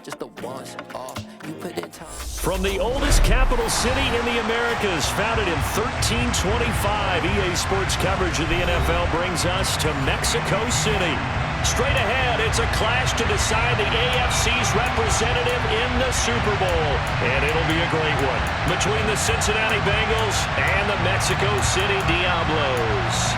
not just the once off. You put in time. From the oldest capital city in the Americas, founded in 1325, EA Sports coverage of the NFL brings us to Mexico City. Straight ahead, it's a clash to decide the AFC's representative in the Super Bowl. And it'll be a great one between the Cincinnati Bengals and the Mexico City Diablos.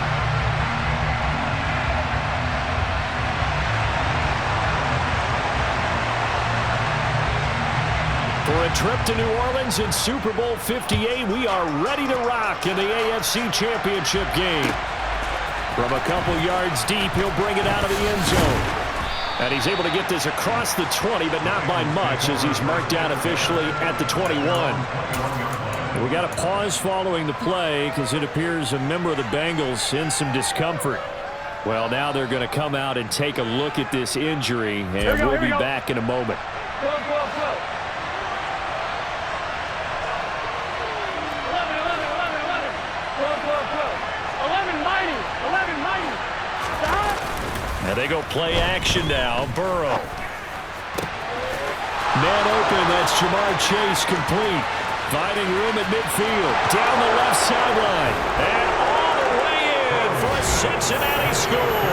For a trip to New Orleans in Super Bowl 58, we are ready to rock in the AFC Championship game. From a couple yards deep, he'll bring it out of the end zone. And he's able to get this across the 20, but not by much, as he's marked down officially at the 21. We got a pause following the play because it appears a member of the Bengals in some discomfort. Well, now they're going to come out and take a look at this injury, and we'll be back in a moment. Go, go, go. 11 mighty. Stop. And they go play action now. Burrow. Man open. That's Jamar Chase complete. Finding room at midfield. Down the left sideline. And all the way in for a Cincinnati score.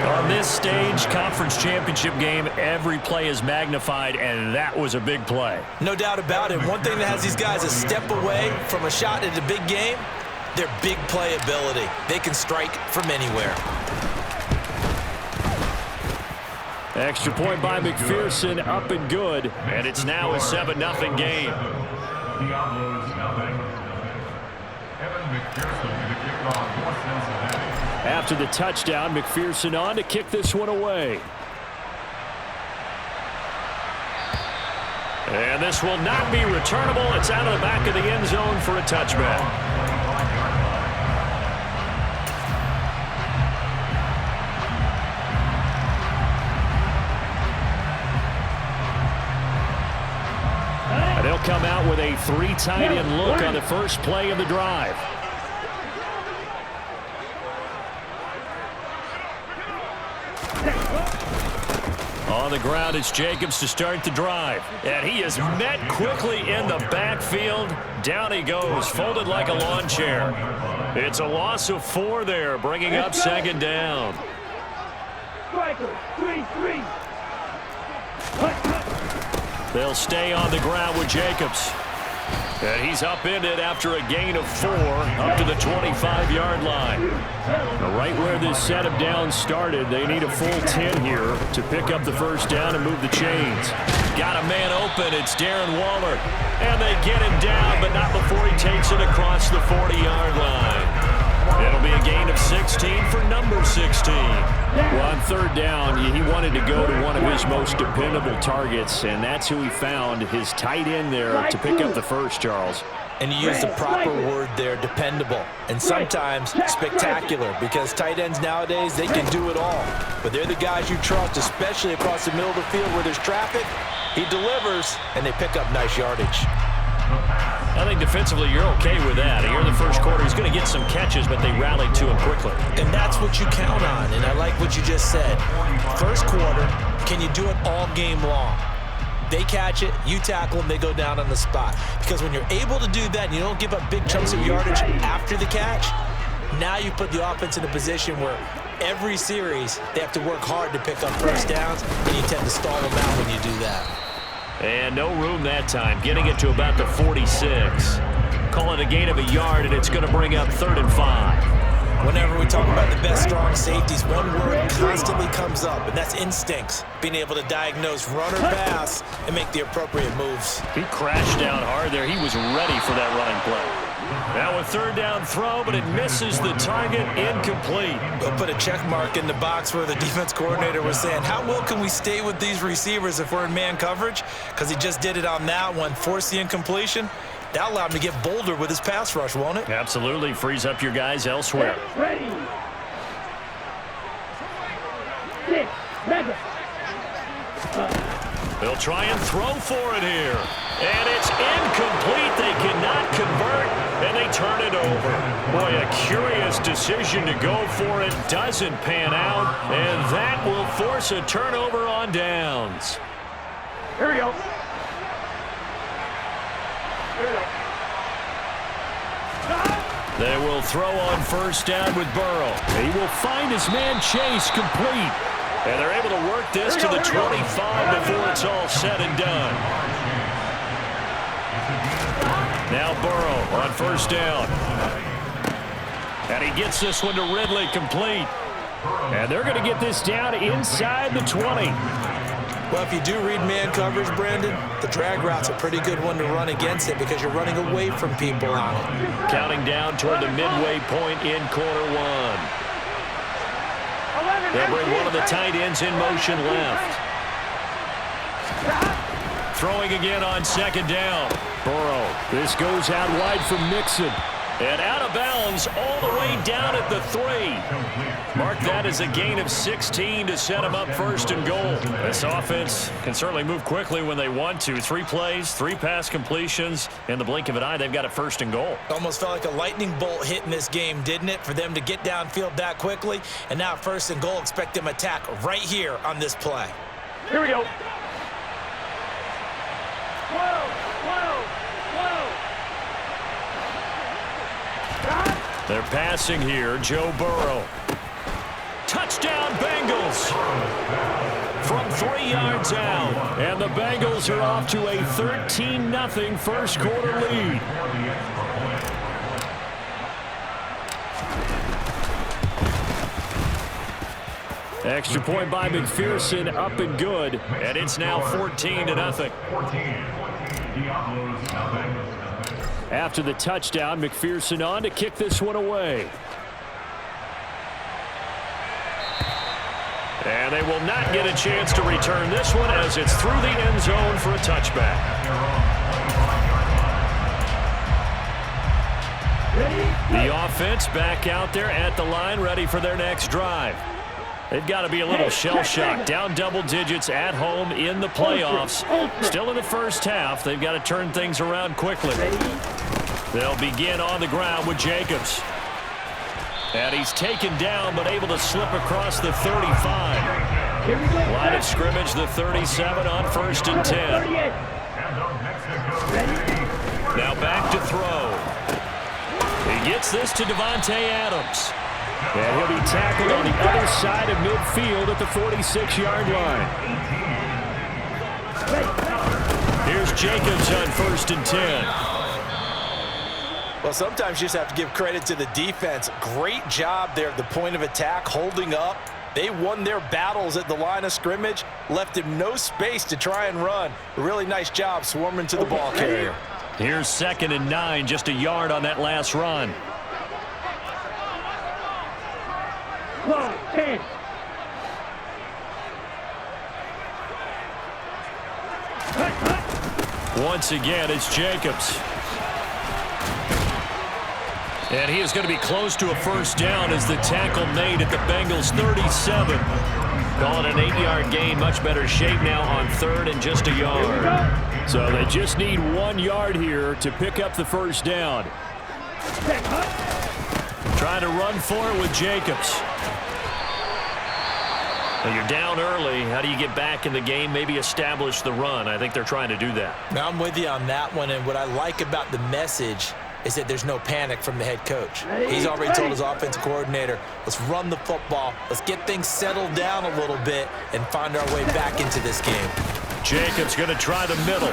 On this stage, conference championship game, every play is magnified, and that was a big play. No doubt about it. One thing that has these guys a step away from a shot at a big game, their big play ability. They can strike from anywhere. Extra point by McPherson, up and good, and it's now a 7-0 game. After the touchdown, McPherson on to kick this one away. And this will not be returnable. It's out of the back of the end zone for a touchback. And they'll come out with a 3 tight end look on the first play of the drive. On the ground, it's Jacobs to start the drive. And he is met quickly in the backfield. Down he goes, folded like a lawn chair. It's a loss of 4 there, bringing up second down. Striker, 3-3. They'll stay on the ground with Jacobs. And he's upended after a gain of 4 up to the 25-yard line. Now, right where this set of downs started, they need a full 10 here to pick up the first down and move the chains. Got a man open. It's Darren Waller. And they get him down, but not before he takes it across the 40-yard line. It'll be a gain of 16 for number 16. Well, on third down, he wanted to go to one of his most dependable targets, and that's who he found, his tight end there to pick up the first, Charles. And you use the proper word there, dependable, and sometimes spectacular, because tight ends nowadays, they can do it all. But they're the guys you trust, especially across the middle of the field where there's traffic. He delivers, and they pick up nice yardage. I think defensively you're okay with that. Here in the first quarter, he's going to get some catches, but they rallied to him quickly. And that's what you count on, and I like what you just said. First quarter, can you do it all game long? They catch it, you tackle them, they go down on the spot. Because when you're able to do that and you don't give up big chunks of yardage after the catch, now you put the offense in a position where every series they have to work hard to pick up first downs, and you tend to stall them out when you do that. And no room that time, getting it to about the 46. Call it a gain of a yard, and it's going to bring up 3rd and 5. Whenever we talk about the best strong safeties, one word constantly comes up, and that's instincts. Being able to diagnose run or pass and make the appropriate moves. He crashed down hard there. He was ready for that running play. Now a 3rd down throw, but it misses the target, incomplete. We'll put a check mark in the box where the defense coordinator was saying, how well can we stay with these receivers if we're in man coverage? Because he just did it on that one, forced the incompletion. That allowed him to get bolder with his pass rush, won't it? Absolutely. Frees up your guys elsewhere. Ready. 6, mega. They'll try and throw for it here. And it's incomplete. They cannot convert, and they turn it over. Boy, a curious decision to go for it. Doesn't pan out, and that will force a turnover on downs. Here we go. Here we go. They will throw on first down with Burrow. He will find his man Chase complete. And they're able to work this to the 25 before it's all said and done. Now Burrow on first down. And he gets this one to Ridley complete. And they're going to get this down inside the 20. Well, if you do read man coverage, Brandon, the drag route's a pretty good one to run against it because you're running away from people on it. Counting down toward the midway point in quarter one. They'll bring one of the tight ends in motion left. Throwing again on second down. Burrow. This goes out wide from Mixon. And out of bounds all the way down at the 3. Mark that as a gain of 16 to set him up first and goal. This offense can certainly move quickly when they want to. 3 plays, 3 pass completions. In the blink of an eye, they've got a first and goal. Almost felt like a lightning bolt hit in this game, didn't it? For them to get downfield that quickly. And now first and goal, expect them to attack right here on this play. Here we go. They're passing here. Joe Burrow. Touchdown, Bengals. From 3 yards out. And the Bengals are off to a 13-0 first quarter lead. Extra point by McPherson, up and good. And it's now 14-0. After the touchdown, McPherson on to kick this one away. And they will not get a chance to return this one as it's through the end zone for a touchback. The offense back out there at the line, ready for their next drive. They've got to be a little shell-shocked. Down double digits at home in the playoffs. Still in the first half. They've got to turn things around quickly. They'll begin on the ground with Jacobs. And he's taken down but able to slip across the 35. Line of scrimmage, the 37 on first and 10. Now back to throw. He gets this to Devontae Adams. And he'll be tackled on the other side of midfield at the 46-yard line. Here's Jacobs on first and 10. Well, sometimes you just have to give credit to the defense. Great job there at the point of attack, holding up. They won their battles at the line of scrimmage, left him no space to try and run. A really nice job swarming to the ball carrier. Here's 2nd and 9, just a yard on that last run. Whoa, 10. Once again, it's Jacobs. And he is going to be close to a first down as the tackle made at the Bengals 37. Call it an 8-yard gain. Much better shape now on 3rd and just a yard. So they just need 1 yard here to pick up the first down. Trying to run for it with Jacobs. Well, you're down early. How do you get back in the game? Maybe establish the run. I think they're trying to do that. Now I'm with you on that one. And what I like about the message is that there's no panic from the head coach. He's already told his offensive coordinator, let's run the football, let's get things settled down a little bit and find our way back into this game. Jacobs going to try the middle.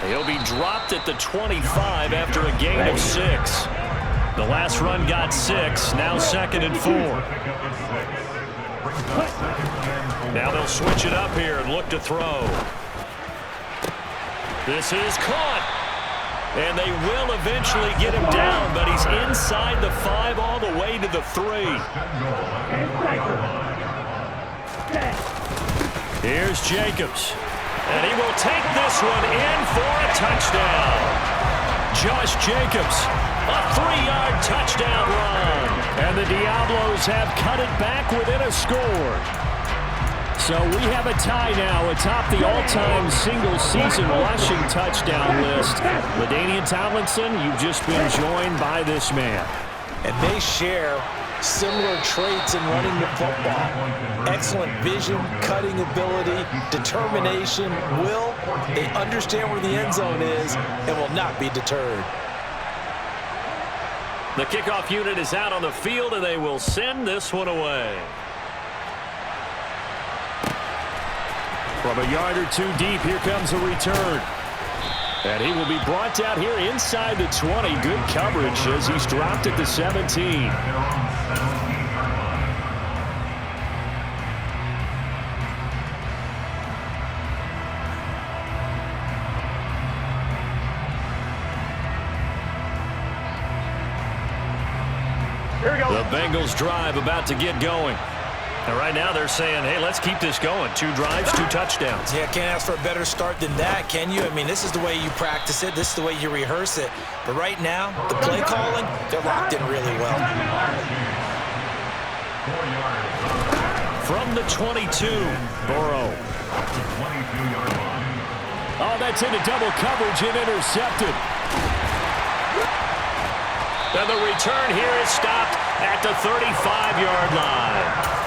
He'll be dropped at the 25 after a gain of 6. The last run got 6, now 2nd and 4. Now they'll switch it up here and look to throw. This is caught. And they will eventually get him down, but he's inside the 5 all the way to the 3. Here's Jacobs. And he will take this one in for a touchdown. Josh Jacobs, a 3-yard touchdown run. And the Diablos have cut it back within a score. So we have a tie now atop the all-time single-season rushing touchdown list. LaDainian Tomlinson, you've just been joined by this man. And they share similar traits in running the football. Excellent vision, cutting ability, determination, will. They understand where the end zone is and will not be deterred. The kickoff unit is out on the field, and they will send this one away. From a yard or two deep, here comes a return. And he will be brought down here inside the 20. Good coverage as he's dropped at the 17. Here we go. The Bengals drive about to get going. And right now they're saying, hey, let's keep this going. 2 drives, 2 touchdowns. Yeah, can't ask for a better start than that, can you? I mean, this is the way you practice it. This is the way you rehearse it. But right now, the play calling, they're locked in really well. From the 22, Burrow. Oh, that's into double coverage and intercepted. And the return here is stopped at the 35-yard line.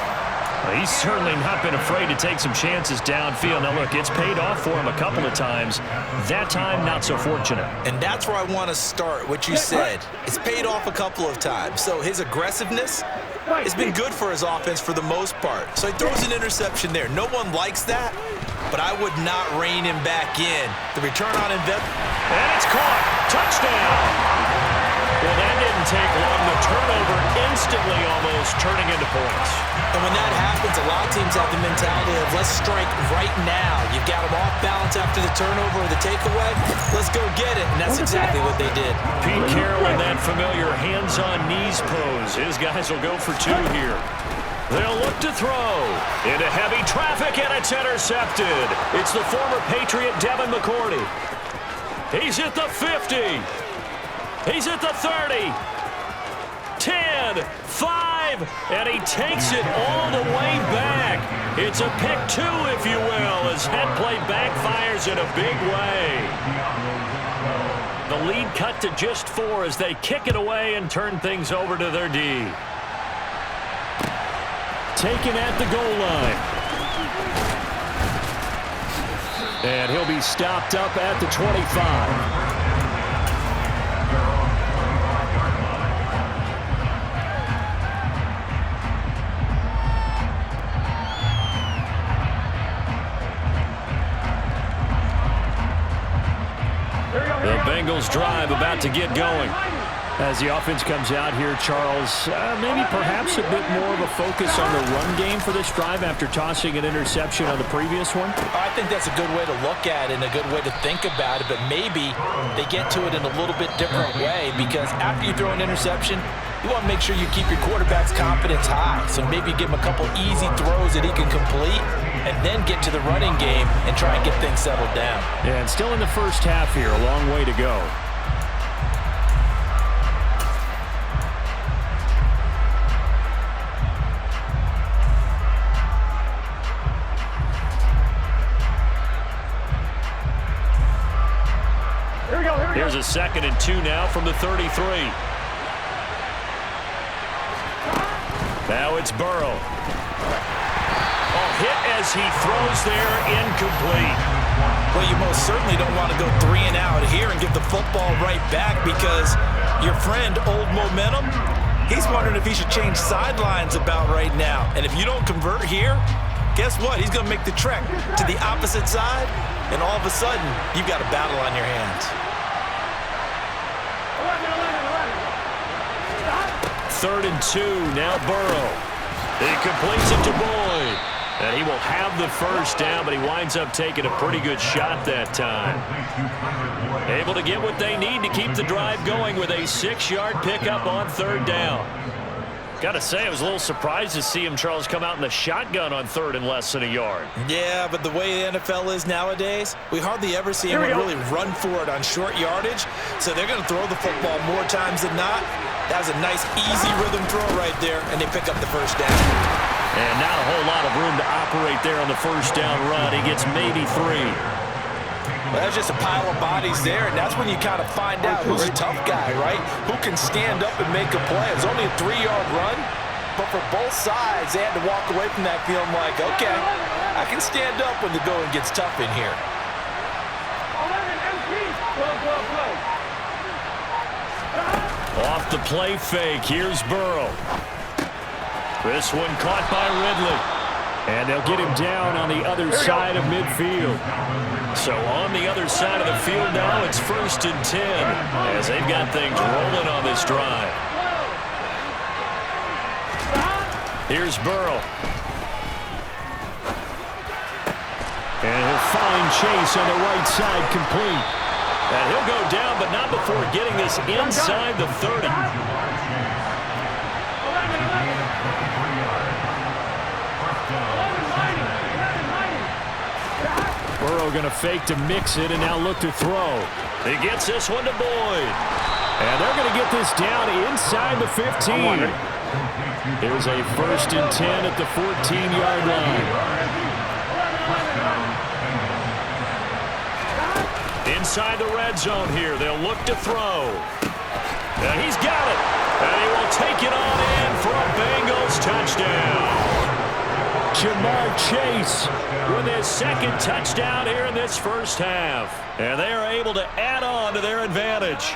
He's certainly not been afraid to take some chances downfield. Now, look, it's paid off for him a couple of times. That time, not so fortunate. And that's where I want to start, what you said. It's paid off a couple of times. So his aggressiveness has been good for his offense for the most part. So he throws an interception there. No one likes that, but I would not rein him back in. The return on investment. And it's caught. Touchdown. Well, that didn't take long. The turnover instantly almost turning into points. And when that happens, a lot of teams have the mentality of let's strike right now. You've got them off balance after the turnover or the takeaway. Let's go get it. And that's exactly what they did. Pete Carroll in that familiar hands-on-knees pose. His guys will go for 2 here. They'll look to throw. Into heavy traffic, and it's intercepted. It's the former Patriot Devin McCourty. He's at the 50. He's at the 30, 10, 5, and he takes it all the way back. It's a pick 2, if you will, as head play backfires in a big way. The lead cut to just 4 as they kick it away and turn things over to their D. Taken at the goal line. And he'll be stopped up at the 25. The Bengals drive about to get going. As the offense comes out here, Charles, maybe perhaps a bit more of a focus on the run game for this drive after tossing an interception on the previous one? I think that's a good way to look at it and a good way to think about it, but maybe they get to it in a little bit different way because after you throw an interception, you want to make sure you keep your quarterback's confidence high. So maybe give him a couple easy throws that he can complete and then get to the running game and try and get things settled down. Yeah, and still in the first half here, a long way to go. Here's a 2nd and 2 now from the 33. Now it's Burrow. Hit as he throws there, incomplete. Well, you most certainly don't want to go 3 and out here and give the football right back because your friend, Old Momentum, he's wondering if he should change sidelines about right now. And if you don't convert here, guess what? He's going to make the trek to the opposite side, and all of a sudden, you've got a battle on your hands. 3rd and 2, now Burrow. He completes it to Boyd. And he will have the first down, but he winds up taking a pretty good shot that time. Able to get what they need to keep the drive going with a 6-yard pickup on 3rd down. Got to say, I was a little surprised to see him, Charles, come out in the shotgun on 3rd and less than a yard. Yeah, but the way the NFL is nowadays, we hardly ever see anyone really run for it on short yardage. So they're going to throw the football more times than not. That was a nice, easy rhythm throw right there, and they pick up the first down. And not a whole lot of room to operate there on the first down run. He gets maybe 3. Well, that's just a pile of bodies there, and that's when you kind of find out who's a tough guy, right? Who can stand up and make a play. It's only a 3-yard run, but for both sides, they had to walk away from that feeling like, okay, I can stand up when the going gets tough in here. Off the play fake, here's Burrow. This one caught by Ridley. And they'll get him down on the other side of midfield. So on the other side of the field now, it's 1st and 10 as they've got things rolling on this drive. Here's Burrow. And he'll find Chase on the right side complete. And he'll go down, but not before getting this inside the 30. Burrow going to fake to mix it and now look to throw. He gets this one to Boyd. And they're going to get this down inside the 15. Here's a 1st and 10 at the 14-yard line. Inside the red zone here. They'll look to throw. And he's got it. And he will take it on in for a Bengals touchdown. Jamar Chase with his 2nd touchdown here in this first half. And they are able to add on to their advantage.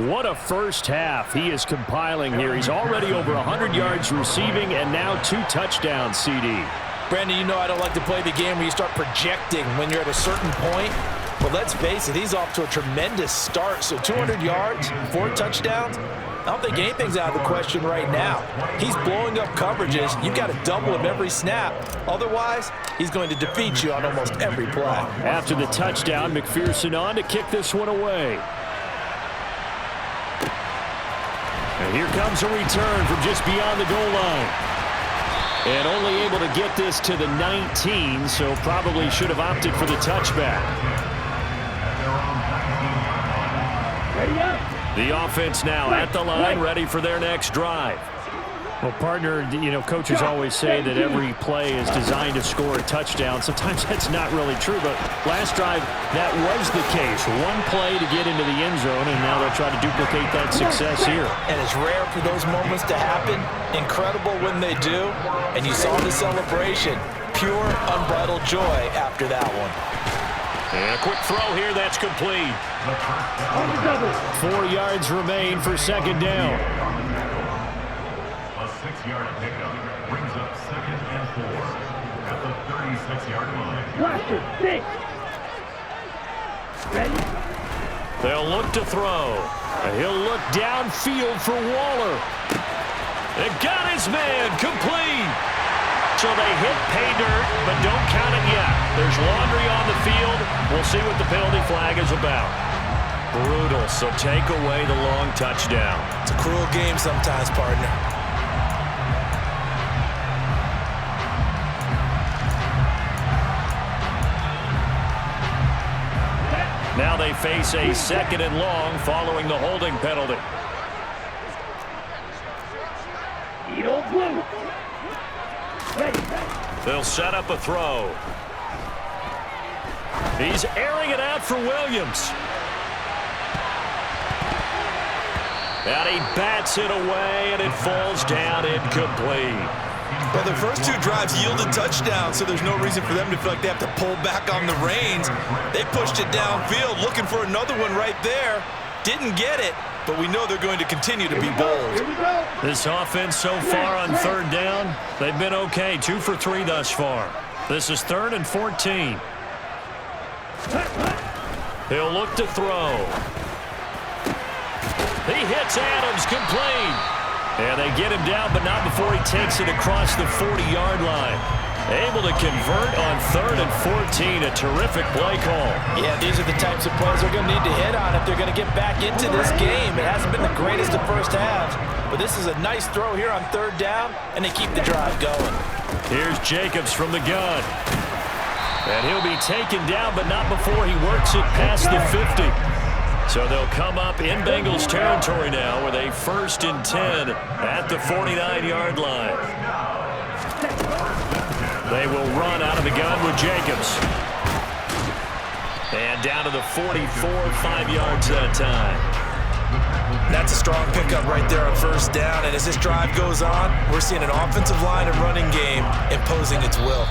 What a first half he is compiling here. He's already over 100 yards receiving and now 2 touchdowns, CD. Brandon, you know I don't like to play the game where you start projecting when you're at a certain point. But let's face it, he's off to a tremendous start. So 200 yards, 4 touchdowns. I don't think anything's out of the question right now. He's blowing up coverages. You've got to double him every snap. Otherwise, he's going to defeat you on almost every play. After the touchdown, McPherson on to kick this one away. And here comes a return from just beyond the goal line. And only able to get this to the 19, so probably should have opted for the touchback. The offense now at the line, ready for their next drive. Well, partner, you know, coaches always say that every play is designed to score a touchdown. Sometimes that's not really true, but last drive, that was the case. One play to get into the end zone, and now they'll try to duplicate that success here. And it's rare for those moments to happen. Incredible when they do. And you saw the celebration. Pure, unbridled joy after that one. And a quick throw here, that's complete. 4 yards remain for 2nd down. A 6-yard pickup brings up 2nd and 4 at the 36-yard line. They'll look to throw. And he'll look downfield for Waller. And got his man complete. So they hit pay dirt, but don't count it yet. There's laundry on the field. We'll see what the penalty flag is about. Brutal, so take away the long touchdown. It's a cruel game sometimes, partner. Now they face a 2nd and long following the holding penalty. They'll set up a throw. He's airing it out for Williams. And he bats it away, and it falls down incomplete. Well, their first 2 drives yielded touchdowns, so there's no reason for them to feel like they have to pull back on the reins. They pushed it downfield, looking for another one right there. Didn't get it, but we know they're going to continue to be bold. This offense so far on 3rd down, they've been okay. 2 for 3 thus far. This is 3rd and 14. He'll look to throw. He hits Adams complete. And they get him down, but not before he takes it across the 40-yard line. Able to convert on 3rd and 14. A terrific play call. Yeah, these are the types of plays they're going to need to hit on if they're going to get back into this game. It hasn't been the greatest of first halves, but this is a nice throw here on 3rd down, and they keep the drive going. Here's Jacobs from the gun. And he'll be taken down, but not before he works it past the 50. So they'll come up in Bengals territory now with a 1st and 10 at the 49-yard line. They will run out of the gun with Jacobs. And down to the 44, 5 yards that time. That's a strong pickup right there on 1st down. And as this drive goes on, we're seeing an offensive line and running game imposing its will.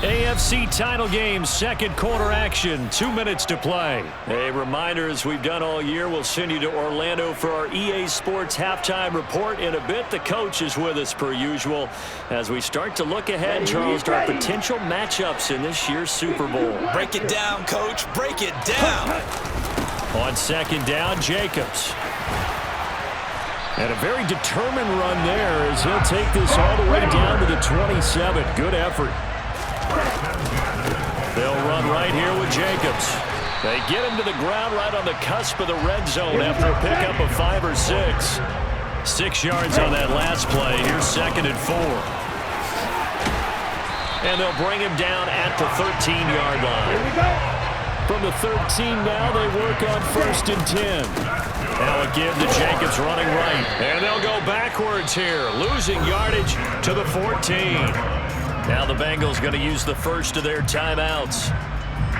AFC title game, 2nd quarter action, 2 minutes to play. A reminder, as we've done all year, we'll send you to Orlando for our EA Sports halftime report in a bit. The coach is with us per usual as we start to look ahead, Charles, to our potential matchups in this year's Super Bowl. Break it down, Coach. Break it down. On 2nd down, Jacobs. And a very determined run there as he'll take this all the way down to the 27. Good effort. They'll run right here with Jacobs. They get him to the ground right on the cusp of the red zone after a pickup of 5 or 6. 6 yards on that last play. Here's 2nd and 4. And they'll bring him down at the 13-yard line. From the 13 now, they work on 1st and 10. Now again to Jacobs running right. And they'll go backwards here, losing yardage to the 14. Now the Bengals going to use the first of their timeouts.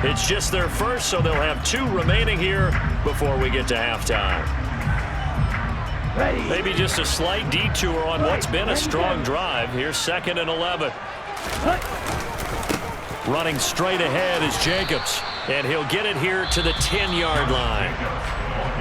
It's just their first, so they'll have 2 remaining here before we get to halftime. Maybe just a slight detour on what's been a strong drive. Here's 2nd and 11. Running straight ahead is Jacobs, and he'll get it here to the 10-yard line.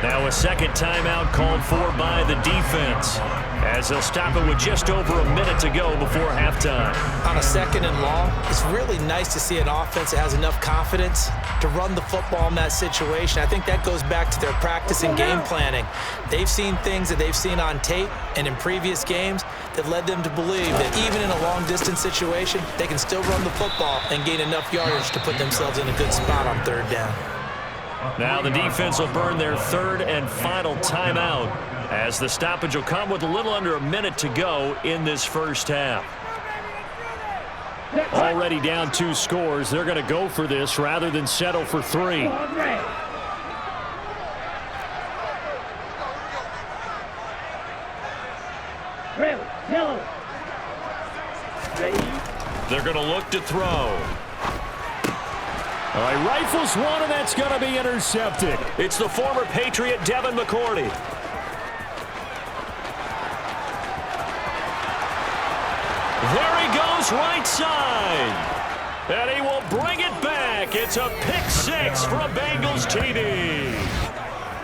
Now a 2nd timeout called for by the defense, as they'll stop it with just over a minute to go before halftime. On a 2nd and long, it's really nice to see an offense that has enough confidence to run the football in that situation. I think that goes back to their practice and game planning. They've seen things that they've seen on tape and in previous games that led them to believe that even in a long-distance situation, they can still run the football and gain enough yardage to put themselves in a good spot on 3rd down. Now the defense will burn their 3rd and final timeout as the stoppage will come with a little under a minute to go in this first half. Already down 2 scores. They're going to go for this rather than settle for 3. They're going to look to throw. All right, rifles one, and that's going to be intercepted. It's the former Patriot Devin McCourty. There he goes, right side. And he will bring it back. It's a pick 6 for a Bengals TD.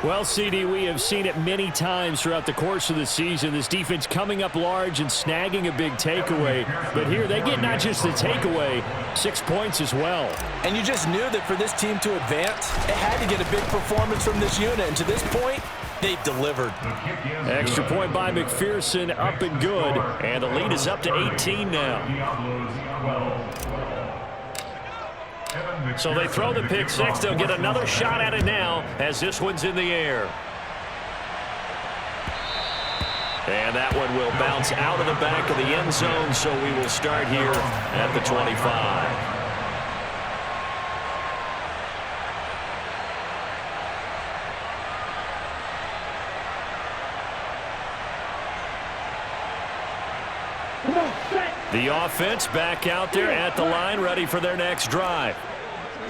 Well, CD, we have seen it many times throughout the course of the season. This defense coming up large and snagging a big takeaway. But here they get not just the takeaway, 6 points as well. And you just knew that for this team to advance, it had to get a big performance from this unit. And to this point, they've delivered. Extra point by McPherson, up and good. And the lead is up to 18 now. So they throw the pick 6. They'll get another shot at it now as this one's in the air. And that one will bounce out of the back of the end zone, so we will start here at the 25. The offense back out there at the line, ready for their next drive.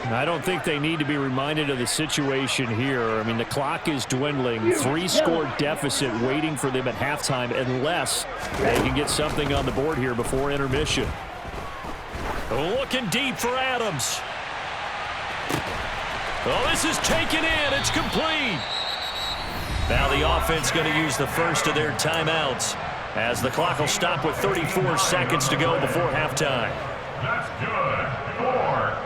I don't think they need to be reminded of the situation here. I mean, the clock is dwindling. 3-score deficit waiting for them at halftime unless they can get something on the board here before intermission. Looking deep for Adams. Oh, this is taken in. It's complete. Now the offense going to use the first of their timeouts as the clock will stop with 34 seconds to go before halftime. That's good. 4-8.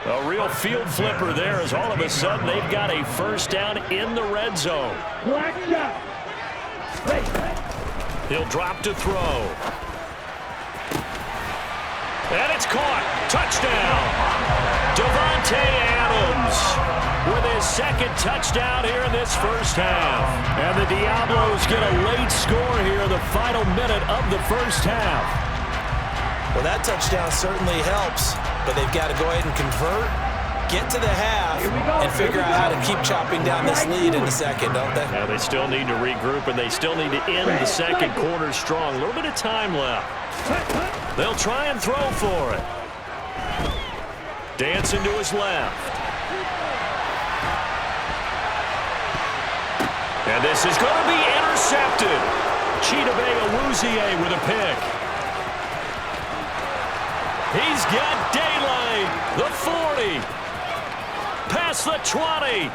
A real field flipper there as all of a sudden they've got a first down in the red zone. He'll drop to throw. And it's caught. Touchdown. Davante Adams with his 2nd touchdown here in this first half. And the Diablos get a late score here in the final minute of the first half. Well, that touchdown certainly helps, but they've got to go ahead and convert get to the half and figure out how to keep chopping down this lead in the second, don't they? Yeah, they still need to regroup, and they still need to end the second quarter strong. A little bit of time left. They'll try and throw for it. Dancing to his left. And this is going to be intercepted. Chidobe Awuzie with a pick. He's got daylight. The 40. Past the 20.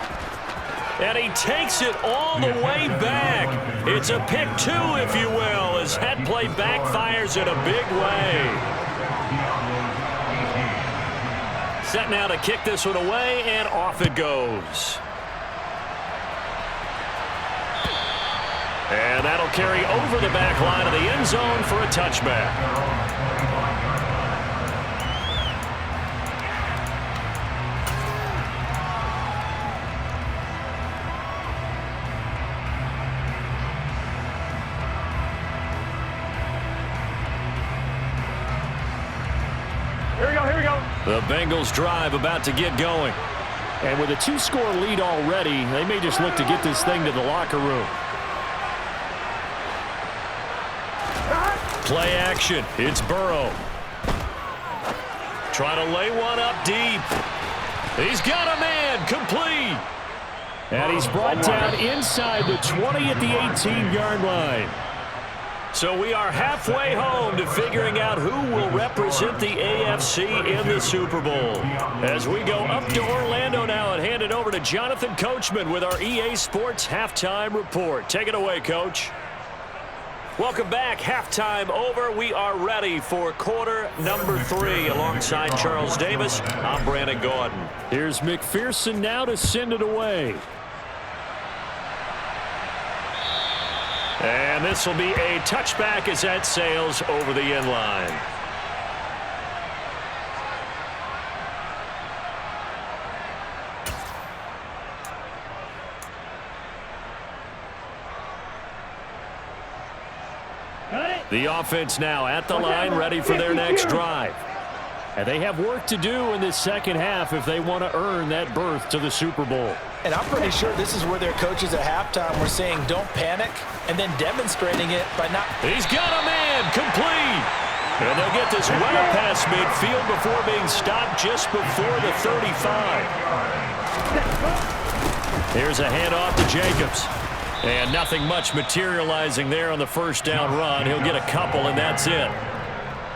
And he takes it all the way back. It's a pick two, if you will, as that play backfires in a big way. Set now to kick this one away, and off it goes. And that'll carry over the back line of the end zone for a touchback. Here we go. The Bengals drive about to get going. And with a 2-score lead already, they may just look to get this thing to the locker room. Play action. It's Burrow. Trying to lay one up deep. He's got a man. Complete. And he's brought down inside the 20 at the 18-yard line. So we are halfway home to figuring out who will represent the AFC in the Super Bowl. As we go up to Orlando now and hand it over to Jonathan Coachman with our EA Sports Halftime Report. Take it away, Coach. Welcome back. Halftime over. We are ready for quarter number 3. Alongside Charles Davis, I'm Brandon Gordon. Here's McPherson now to send it away. And this will be a touchback as that sails over the end line. The offense now at the line, ready for their next drive. And they have work to do in this second half if they want to earn that berth to the Super Bowl. And I'm pretty sure this is where their coaches at halftime were saying don't panic and then demonstrating it by not. He's got a man. Complete. And they'll get this well past midfield before being stopped just before the 35. Here's a handoff to Jacobs. And nothing much materializing there on the first down run. He'll get a couple, and that's it.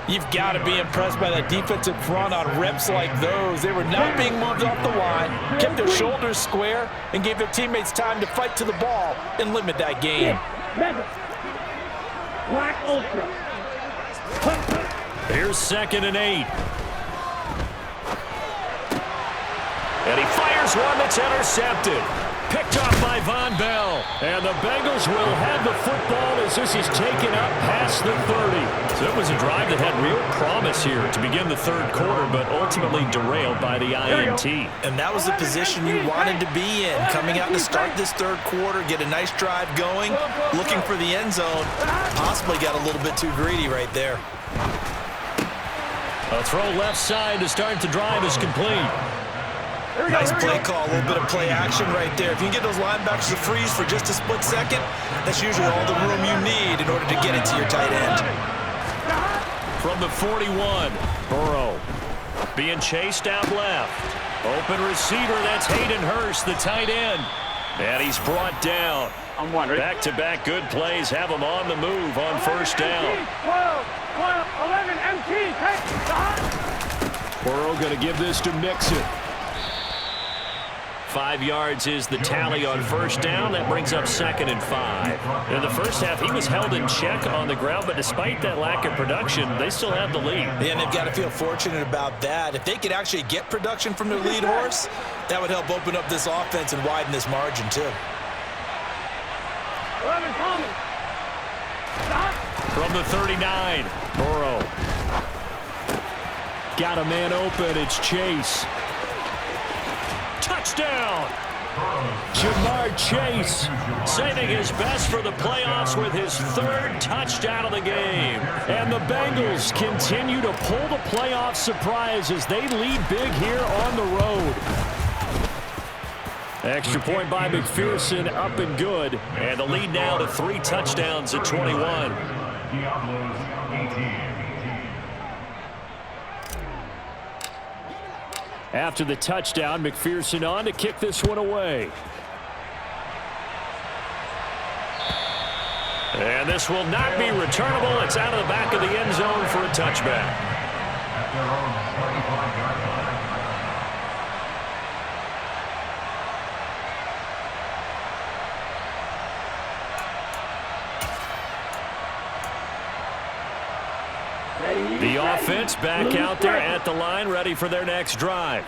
You've got to be impressed by that defensive front on reps like those. They were not being moved off the line, kept their shoulders square, and gave their teammates time to fight to the ball and limit that gain. Black Ultra. Here's 2nd and 8. And he fires one that's intercepted. Picked off by Von Bell. And the Bengals will have the football as this is taken up past the 30. So it was a drive that had real promise here to begin the third quarter, but ultimately derailed by the INT. And that was the position you wanted to be in. Coming out to start this third quarter, get a nice drive going, looking for the end zone. Possibly got a little bit too greedy right there. A throw left side to start the drive is complete. Nice play call, a little bit of play action right there. If you can get those linebackers to freeze for just a split second, that's usually all the room you need in order to get it to your tight end. From the 41, Burrow being chased out left. Open receiver, that's Hayden Hurst, the tight end. And he's brought down. Back-to-back good plays have him on the move on first down. 12, 11, MT, Burrow going to give this to Mixon. 5 yards is the tally on first down. That brings up 2nd and 5. In the first half, he was held in check on the ground, but despite that lack of production, they still have the lead. Yeah, and they've got to feel fortunate about that. If they could actually get production from their lead horse, that would help open up this offense and widen this margin, too. 11, Tommy. From the 39, Burrow. Got a man open. It's Chase. Touchdown! Jamar Chase saving his best for the playoffs with his third touchdown of the game. And the Bengals continue to pull the playoff surprise as they lead big here on the road. Extra point by McPherson, up and good. And the lead now to 3 touchdowns at 21. After the touchdown, McPherson on to kick this one away. And this will not be returnable. It's out of the back of the end zone for a touchback. The offense back out there at the line, ready for their next drive.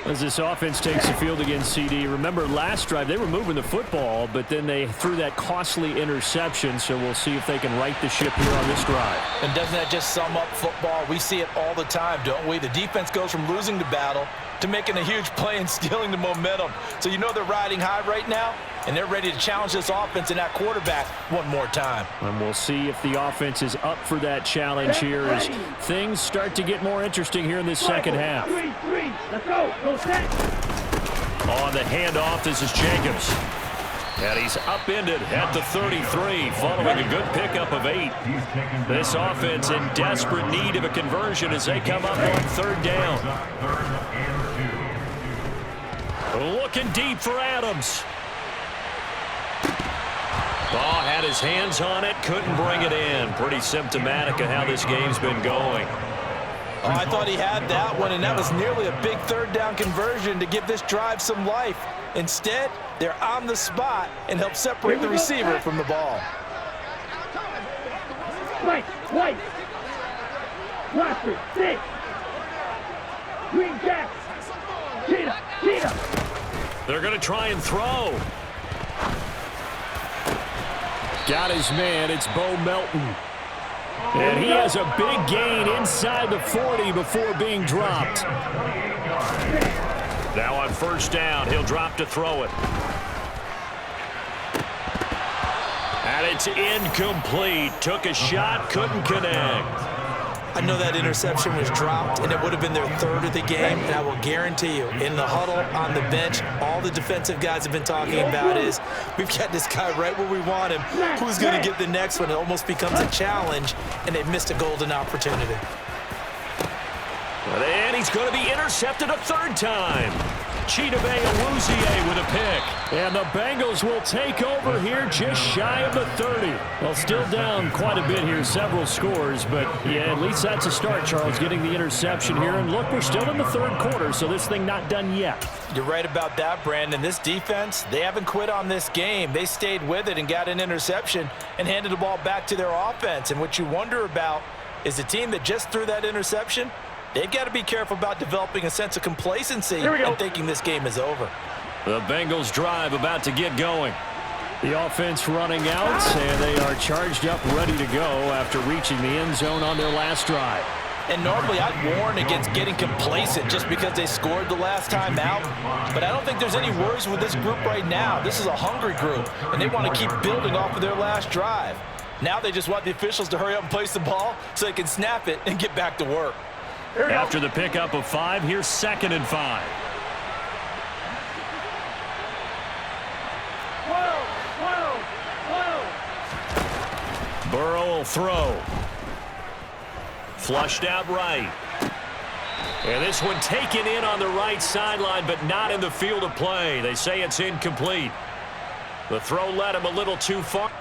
As this offense takes the field against CD, remember last drive they were moving the football, but then they threw that costly interception, so we'll see if they can right the ship here on this drive. And doesn't that just sum up football? We see it all the time, don't we? The defense goes from losing the battle to making a huge play and stealing the momentum. So you know they're riding high right now, and they're ready to challenge this offense and that quarterback one more time. And we'll see if the offense is up for that challenge here as things start to get more interesting here in this second half. Let's go. Go set. On the handoff, this is Jacobs. And he's upended at the 33, following a good pickup of 8. This offense in desperate need of a conversion as they come up on 3rd down. Looking deep for Adams. Ball had his hands on it, couldn't bring it in. Pretty symptomatic of how this game's been going. Oh, I thought he had that one, and that was nearly a big 3rd down conversion to give this drive some life. Instead, they're on the spot and help separate the receiver from the ball. White. Blaster, 6. Green Jack. Cheetah. They're going to try and throw. Got his man. It's Bo Melton. And he has a big gain inside the 40 before being dropped. Now on 1st down, he'll drop to throw it. And it's incomplete. Took a shot, couldn't connect. I know that interception was dropped, and it would have been their 3rd of the game, and I will guarantee you, in the huddle, on the bench, all the defensive guys have been talking about is, we've got this guy right where we want him. Who's going to get the next one? It almost becomes a challenge, and they've missed a golden opportunity. And he's going to be intercepted a 3rd time. Chidobe Awuzie with a pick. And the Bengals will take over here just shy of the 30. Well, still down quite a bit here, several scores, but yeah, at least that's a start, Charles, getting the interception here. And look, we're still in the 3rd quarter, so this thing not done yet. You're right about that, Brandon. This defense, they haven't quit on this game. They stayed with it and got an interception and handed the ball back to their offense. And what you wonder about is the team that just threw that interception, they've got to be careful about developing a sense of complacency and thinking this game is over. The Bengals drive about to get going. The offense running out, and they are charged up, ready to go after reaching the end zone on their last drive. And normally I'd warn against getting complacent just because they scored the last time out. But I don't think there's any worries with this group right now. This is a hungry group, and they want to keep building off of their last drive. Now they just want the officials to hurry up and place the ball so they can snap it and get back to work. After the pickup of 5, here's 2nd and 5. Burrow will throw. Flushed out right. And this one taken in on the right sideline, but not in the field of play. They say it's incomplete. The throw led him a little too far.